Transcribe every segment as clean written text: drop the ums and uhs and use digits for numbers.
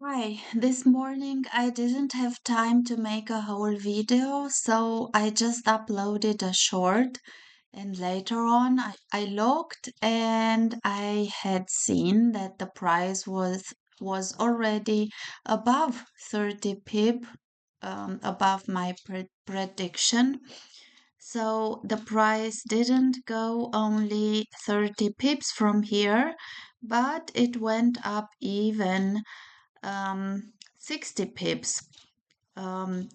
Hi, this morning I didn't have time to make a whole video, so I just uploaded a short. And later on, I looked and I had seen that the price was already above 30 pip, above my prediction. So the price didn't go only 30 pips from here, but it went up even 60 pips.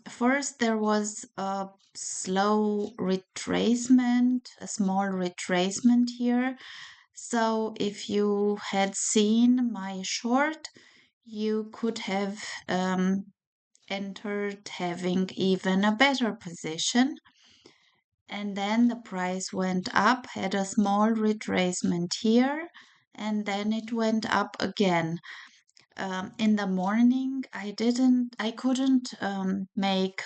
First, there was a slow retracement, a small retracement here. So, if you had seen my short, you could have entered having even a better position. And then the price went up, had a small retracement here, and then it went up again. In the morning I couldn't make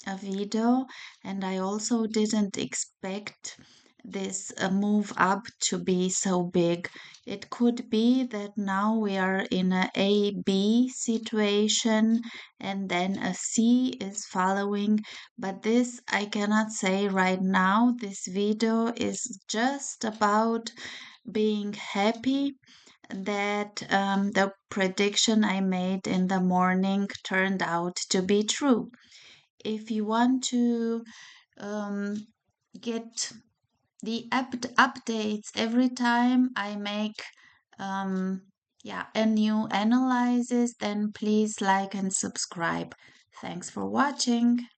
a video, and I also didn't expect this move up to be so big. It could be that now we are in a B situation and then a C is following, but this I cannot say right now. This video is just about being happy that the prediction I made in the morning turned out to be true. If you want to um, get the updates every time I make a new analysis, then please like and subscribe. Thanks for watching.